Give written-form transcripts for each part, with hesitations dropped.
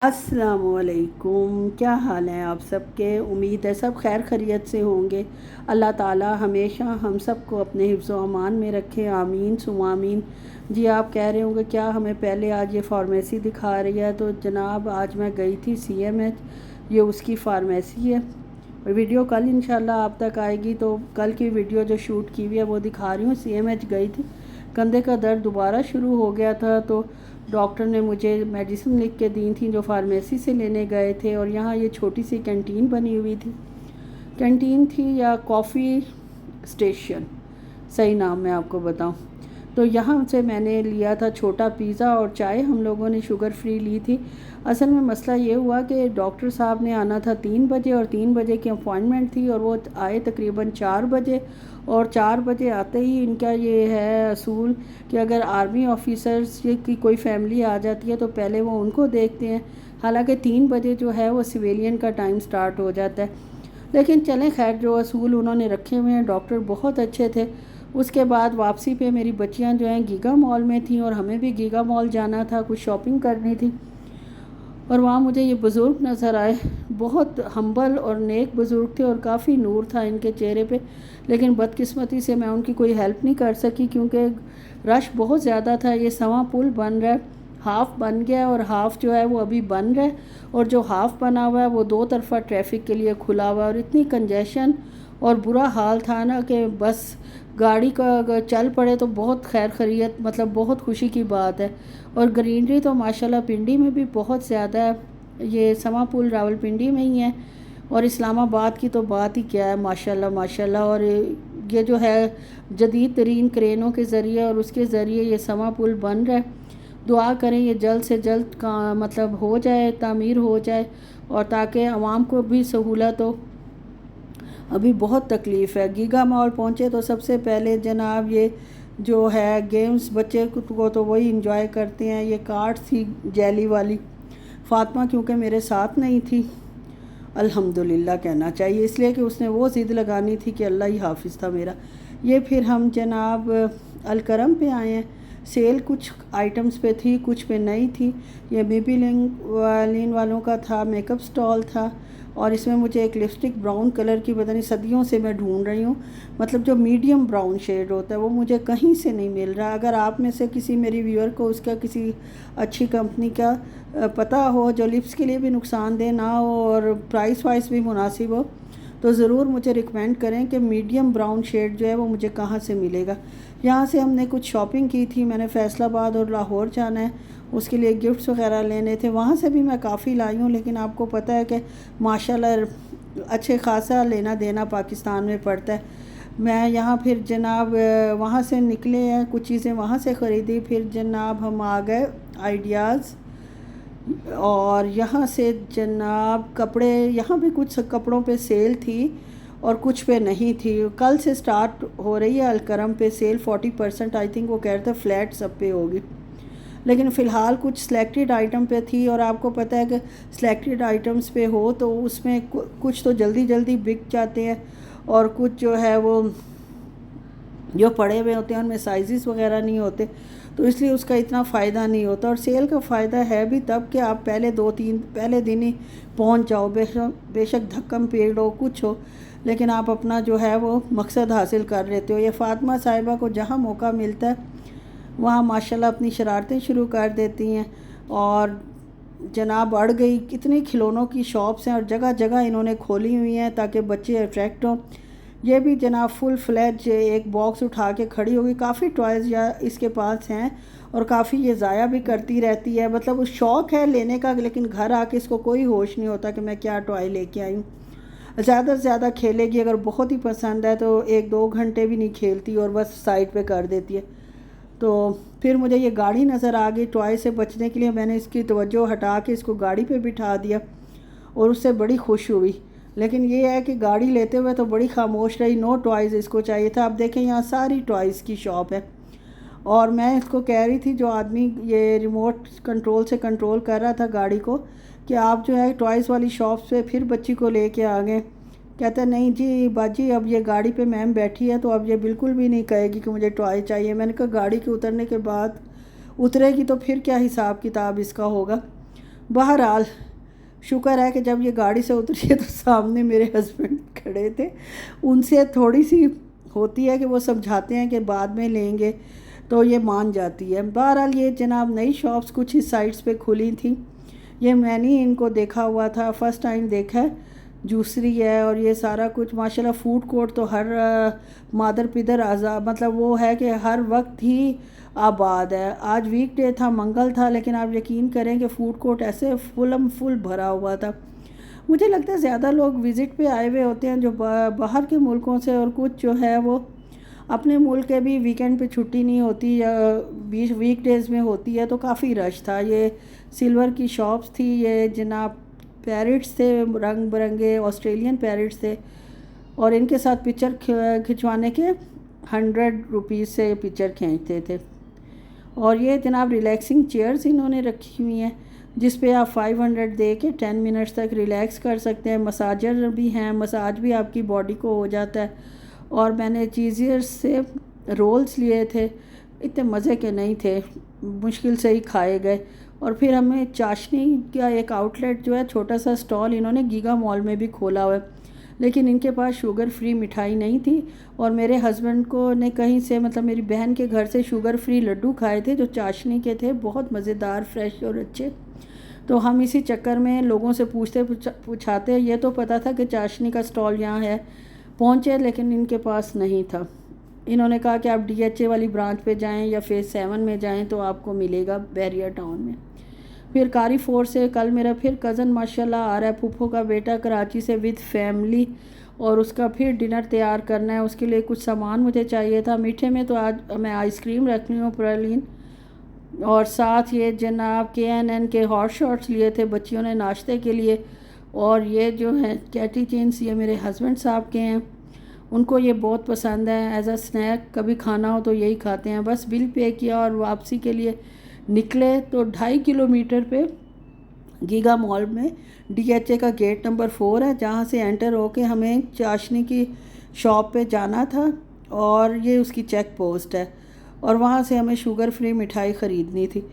अस्सलामुअलैकुम। क्या हाल है आप सबके? उम्मीद है सब खैर खैरियत से होंगे। अल्लाह ताला हमेशा हम सबको अपने हिफ्ज़ व अमान में रखे, आमीन सुम्मा आमीन। जी आप कह रहे होंगे क्या हमें पहले आज ये फार्मेसी दिखा रही है? तो जनाब आज मैं गई थी CMH, ये उसकी फार्मेसी है। वीडियो कल इंशाल्लाह आप तक आएगी, तो कल की वीडियो जो शूट की हुई है वो दिखा रही हूँ। CMH गई थी, कंधे का दर्द दोबारा शुरू हो गया था, तो डॉक्टर ने मुझे मेडिसिन लिख के दी थी जो फार्मेसी से लेने गए थे। और यहाँ ये छोटी सी कैंटीन बनी हुई थी, कैंटीन थी या कॉफ़ी स्टेशन, सही नाम मैं आपको बताऊं। तो यहाँ से मैंने लिया था छोटा पिज़्ज़ा और चाय, हम लोगों ने शुगर फ्री ली थी। असल में मसला ये हुआ कि डॉक्टर साहब ने आना था 3 बजे और 3 बजे की अपॉइंटमेंट थी, और वो आए तकरीबन 4 बजे। और 4 बजे आते ही इनका ये है असूल कि अगर आर्मी ऑफिसर्स की कोई फैमिली आ जाती है तो पहले वो उनको देखते हैं। हालांकि 3 बजे जो है वो सिविलियन का टाइम स्टार्ट हो जाता है, लेकिन चलें खैर, जो असूल उन्होंने रखे हुए हैं, डॉक्टर बहुत अच्छे थे। उसके बाद वापसी पे मेरी बच्चियां जो हैं गीगा मॉल में थीं, और हमें भी गीगा मॉल जाना था, कुछ शॉपिंग करनी थी। और वहाँ मुझे ये बुज़ुर्ग नज़र आए, बहुत हम्बल और नेक बुज़ुर्ग थे, और काफ़ी नूर था इनके चेहरे पे। लेकिन बदकिस्मती से मैं उनकी कोई हेल्प नहीं कर सकी, क्योंकि रश बहुत ज़्यादा था। ये सवा पुल बन रहा है, हाफ़ बन गया और हाफ़ जो है वो अभी बन रहा है, और जो हाफ़ बना हुआ है वो दो तरफ़ा ट्रैफिक के लिए खुला हुआ है। और इतनी कंजेशन और बुरा हाल था ना कि बस गाड़ी का अगर चल पड़े तो बहुत खैर खैरियत, मतलब बहुत खुशी की बात है। और ग्रीनरी तो माशाल्लाह पिंडी में भी बहुत ज़्यादा है। ये समा पुल रावलपिंडी में ही है, और इस्लामाबाद की तो बात ही क्या है, माशाल्लाह माशाल्लाह। और ये जो है जदीद तरीन क्रेनों के ज़रिए और उसके ज़रिए ये समा पुल बन रहा है। दुआ करें ये जल्द से जल्द का मतलब हो जाए, तामीर हो जाए, और ताकि आवाम को भी सहूलत हो। अभी बहुत तकलीफ़ है। गीगा मॉल पहुँचे तो सबसे पहले जनाब ये जो है गेम्स, बच्चे को तो वही इंजॉय करते हैं। ये कार्ड थी जेली वाली, फ़ातिमा क्योंकि मेरे साथ नहीं थी, अल्हम्दुलिल्लाह कहना चाहिए, इसलिए कि उसने वो ज़िद लगानी थी कि अल्लाह ही हाफिज़ था मेरा। ये फिर हम जनाब अलकरम पे आए हैं। सेल कुछ आइटम्स पे थी, कुछ पे नहीं थी। ये बेबी लिन वालों का था, मेकअप स्टॉल था। और इसमें मुझे एक लिपस्टिक ब्राउन कलर की, पता नहीं सदियों से मैं ढूंढ रही हूँ, मतलब जो मीडियम ब्राउन शेड होता है, वो मुझे कहीं से नहीं मिल रहा। अगर आप में से किसी मेरी व्यूअर को उसका किसी अच्छी कंपनी का पता हो, जो लिप्स के लिए भी नुकसानदेह ना हो और प्राइस वाइस भी मुनासिब हो, तो ज़रूर मुझे रिकमेंड करें कि मीडियम ब्राउन शेड जो है वो मुझे कहाँ से मिलेगा। यहाँ से हमने कुछ शॉपिंग की थी, मैंने फ़ैसलाबाद और लाहौर जाना है, उसके लिए गिफ्ट्स वगैरह लेने थे। वहाँ से भी मैं काफ़ी लाई हूँ, लेकिन आपको पता है कि माशाल्लाह अच्छे खासा लेना देना पाकिस्तान में पड़ता है। मैं यहाँ फिर जनाब वहाँ से निकले हैं, कुछ चीज़ें वहाँ से ख़रीदी, फिर जनाब हम आ गए आइडियाज़। और यहाँ से जनाब कपड़े, यहाँ भी कुछ कपड़ों पे सेल थी और कुछ पे नहीं थी। कल से स्टार्ट हो रही है अलकरम पे सेल, 40% आई थिंक वो कह रहे थे फ्लैट सब पे होगी, लेकिन फ़िलहाल कुछ सिलेक्टेड आइटम पे थी। और आपको पता है कि सिलेक्टेड आइटम्स पे हो तो उसमें कुछ तो जल्दी जल्दी बिक जाते हैं, और कुछ जो है वो जो पड़े हुए होते हैं उनमें साइज़ वगैरह नहीं होते, तो इसलिए उसका इतना फ़ायदा नहीं होता। और सेल का फ़ायदा है भी तब कि आप पहले 2-3 पहले दिन ही पहुंच जाओ, बेशक धक्कम पेड़ हो कुछ हो, लेकिन आप अपना जो है वो मकसद हासिल कर लेते हो। ये फ़ातिमा साहिबा को जहाँ मौका मिलता है वहाँ माशाल्लाह अपनी शरारतें शुरू कर देती हैं। और जनाब अड़ गई, कितनी खिलौनों की शॉप्स हैं और जगह जगह इन्होंने खोली हुई हैं ताकि बच्चे अट्रैक्ट हों। ये भी जनाब फुल फ्लैज एक बॉक्स उठा के खड़ी होगी, काफ़ी टॉयज़ या इसके पास हैं, और काफ़ी ये ज़ाया भी करती रहती है। मतलब उस शौक़ है लेने का, लेकिन घर आके इसको कोई होश नहीं होता कि मैं क्या टॉय लेके आई हूँ। ज़्यादा से ज़्यादा खेलेगी, अगर बहुत ही पसंद है तो 1-2 घंटे भी नहीं खेलती और बस साइड पे कर देती है। तो फिर मुझे ये गाड़ी नज़र आ गई, टॉय से बचने के लिए मैंने इसकी तवज्जो हटा के इसको गाड़ी पे बिठा दिया, और उससे बड़ी खुश हुई। लेकिन ये है कि गाड़ी लेते हुए तो बड़ी खामोश रही, नो टॉयज़ इसको चाहिए था। अब देखें यहाँ सारी टॉयज़ की शॉप है, और मैं इसको कह रही थी, जो आदमी ये रिमोट कंट्रोल से कंट्रोल कर रहा था गाड़ी को, कि आप जो है टॉयज़ वाली शॉप से फिर बच्ची को लेके आ गए। कहता नहीं जी बाजी, अब ये गाड़ी पे मैम बैठी है तो अब ये बिल्कुल भी नहीं कहेगी कि मुझे टॉय चाहिए। मैंने कहा गाड़ी के उतरने के बाद, उतरेगी तो फिर क्या हिसाब किताब इसका होगा। बहरहाल शुक्र है कि जब ये गाड़ी से उतरी है तो सामने मेरे हस्बैंड खड़े थे। उनसे थोड़ी सी होती है कि वो समझाते हैं कि बाद में लेंगे, तो ये मान जाती है। बहरहाल ये जनाब नई शॉप्स कुछ इस साइट्स पे खुली थी, ये मैंने इनको देखा हुआ था, फ़र्स्ट टाइम देखा है। जूसरी है और ये सारा कुछ माशाल्लाह। फूड कोर्ट तो हर मादर पिदर आज़ाद, मतलब वो है कि हर वक्त ही आबाद है। आज वीकडे था, मंगल था, लेकिन आप यकीन करें कि फ़ूड कोर्ट ऐसे फुल भरा हुआ था। मुझे लगता है ज़्यादा लोग विज़िट पे आए हुए होते हैं जो बाहर के मुल्कों से, और कुछ जो है वो अपने मुल्क के भी वीकेंड पे छुट्टी नहीं होती या वीक डेज़ में होती है, तो काफ़ी रश था। ये सिल्वर की शॉप्स थी, ये जनाब पैरट्स थे, रंग बिरंगे ऑस्ट्रेलियन पैरट्स थे, और इनके साथ पिक्चर खिंचवाने के 100 रुपीज़ से पिक्चर खींचते थे। और ये जनाब रिलैक्सिंग चेयर्स इन्होंने रखी हुई हैं जिस पे आप 500 दे के 10 मिनट्स तक रिलैक्स कर सकते हैं। मसाजर भी हैं, मसाज भी आपकी बॉडी को हो जाता है। और मैंने चीज़ियर्स से रोल्स लिए थे, इतने मज़े के नहीं थे, मुश्किल से ही खाए गए। और फिर हमें चाशनी का एक आउटलेट जो है, छोटा सा स्टॉल इन्होंने गीगा मॉल में भी खोला हुआ है, लेकिन इनके पास शुगर फ्री मिठाई नहीं थी। और मेरे हस्बैंड को ने कहीं से, मतलब मेरी बहन के घर से शुगर फ्री लड्डू खाए थे जो चाशनी के थे, बहुत मज़ेदार, फ्रेश और अच्छे। तो हम इसी चक्कर में लोगों से पूछाते, ये तो पता था कि चाशनी का स्टॉल यहाँ है, पहुँचे, लेकिन इनके पास नहीं था। इन्होंने कहा कि आप DHA वाली ब्रांच पे जाएं या फेज़ 7 में जाएं तो आपको मिलेगा बैरियर टाउन में। फिर कारी फोर से कल मेरा फिर कज़न माशाल्लाह आ रहा है, फूफो का बेटा कराची से विद फैमिली, और उसका फिर डिनर तैयार करना है। उसके लिए कुछ सामान मुझे चाहिए था। मीठे में तो आज मैं आइसक्रीम रख रही हूँ प्रलीन, और साथ ये जनाब KNN के हॉट शॉट्स लिए थे बच्चियों ने नाश्ते के लिए। और ये जो है कैटी चेंस, ये मेरे हस्बैंड साहब के हैं, उनको ये बहुत पसंद है। एज अ स्नैक कभी खाना हो तो यही खाते हैं। बस बिल पे किया और वापसी के लिए निकले तो 2.5 किलोमीटर पे गीगा मॉल में DHA का गेट नंबर 4 है, जहाँ से एंटर होके हमें चाशनी की शॉप पे जाना था, और ये उसकी चेक पोस्ट है, और वहाँ से हमें शुगर फ्री मिठाई ख़रीदनी थी।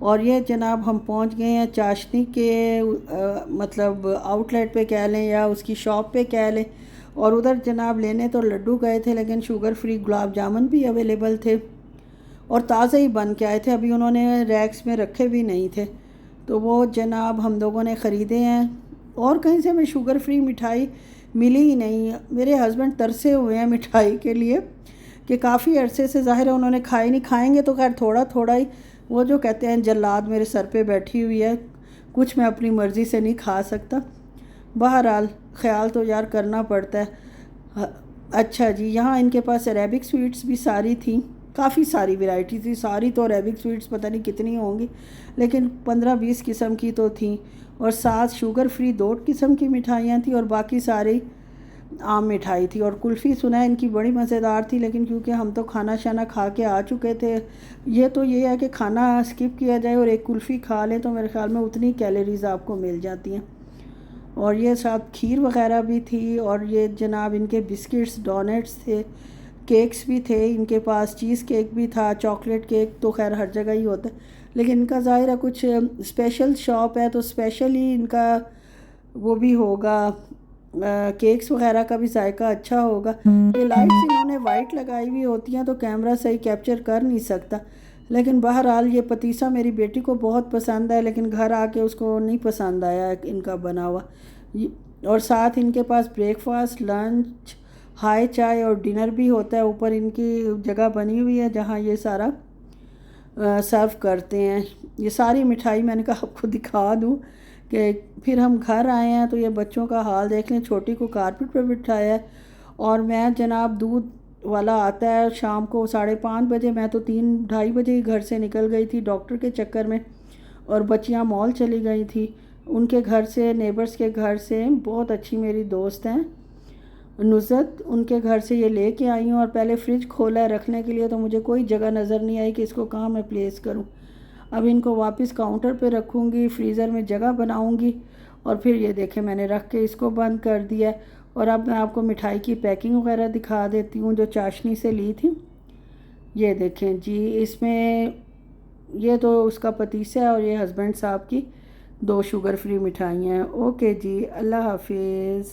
और ये जनाब हम पहुँच गए हैं चाशनी के मतलब आउटलेट पे कह लें या उसकी शॉप पे कह लें। और उधर जनाब लेने तो लड्डू गए थे, लेकिन शुगर फ्री गुलाब जामुन भी अवेलेबल थे और ताज़े ही बन के आए थे, अभी उन्होंने रैक्स में रखे भी नहीं थे। तो वो जनाब हम लोगों ने ख़रीदे हैं। और कहीं से हमें शुगर फ्री मिठाई मिली ही नहीं। मेरे हस्बैंड तरसे हुए हैं मिठाई के लिए कि काफ़ी अरसे से, ज़ाहिर है उन्होंने खाई नहीं, खाएंगे तो खैर थोड़ा थोड़ा ही। वो जो कहते हैं जल्लाद मेरे सर पे बैठी हुई है, कुछ मैं अपनी मर्ज़ी से नहीं खा सकता। बहरहाल ख़्याल तो यार करना पड़ता है। अच्छा जी, यहाँ इनके पास अरेबिक स्वीट्स भी सारी थी, काफ़ी सारी वैरायटी थी। सारी तो अरेबिक स्वीट्स पता नहीं कितनी होंगी, लेकिन 15-20 किस्म की तो थी। और साथ शुगर फ्री 2 किस्म की मिठाइयाँ थी और बाकी सारी आम मिठाई थी। और कुल्फ़ी सुना है इनकी बड़ी मज़ेदार थी, लेकिन क्योंकि हम तो खाना शाना खा के आ चुके थे, ये है कि खाना स्किप किया जाए और एक कुल्फ़ी खा लें तो मेरे ख़्याल में उतनी कैलोरीज़ आपको मिल जाती हैं। और ये साथ खीर वग़ैरह भी थी, और ये जनाब इनके बिस्किट्स, डोनट्स थे, केक्स भी थे इनके पास, चीज़ केक भी था। चॉकलेट केक तो खैर हर जगह ही होता है, लेकिन इनका ज़ाहिर है कुछ स्पेशल शॉप है तो स्पेशल ही इनका वो भी होगा, केक्स वग़ैरह का भी जायका अच्छा होगा। ये लाइट्स इन्होंने वाइट लगाई हुई होती हैं तो कैमरा सही कैप्चर कर नहीं सकता, लेकिन बहरहाल ये पतीसा मेरी बेटी को बहुत पसंद है, लेकिन घर आके उसको नहीं पसंद आया इनका बना हुआ। और साथ इनके पास ब्रेकफास्ट, लंच, हाई चाय और डिनर भी होता है। ऊपर इनकी जगह बनी हुई है जहाँ ये सारा सर्व करते हैं। ये सारी मिठाई मैंने कहा आपको दिखा दूँ कि फिर हम घर आए हैं तो ये बच्चों का हाल देख लें। छोटी को कारपेट पर बिठाया है, और मैं जनाब दूध वाला आता है शाम को 5:30 बजे, मैं तो 3-2:30 बजे ही घर से निकल गई थी डॉक्टर के चक्कर में, और बच्चियां मॉल चली गई थी। उनके घर से, नेबर्स के घर से, बहुत अच्छी मेरी दोस्त हैं नुज़त, उनके घर से ये लेके आई हूँ। और पहले फ्रिज खोला है रखने के लिए तो मुझे कोई जगह नज़र नहीं आई कि इसको कहाँ मैं प्लेस करूँ। अब इनको वापस काउंटर पे रखूँगी, फ्रीज़र में जगह बनाऊँगी, और फिर ये देखें मैंने रख के इसको बंद कर दिया है। और अब मैं आपको मिठाई की पैकिंग वगैरह दिखा देती हूँ जो चाशनी से ली थी। ये देखें जी, इसमें ये तो उसका पतीसा है और ये हस्बैंड साहब की 2 शुगर फ्री मिठाइयाँ हैं। ओके जी, अल्लाह हाफिज़।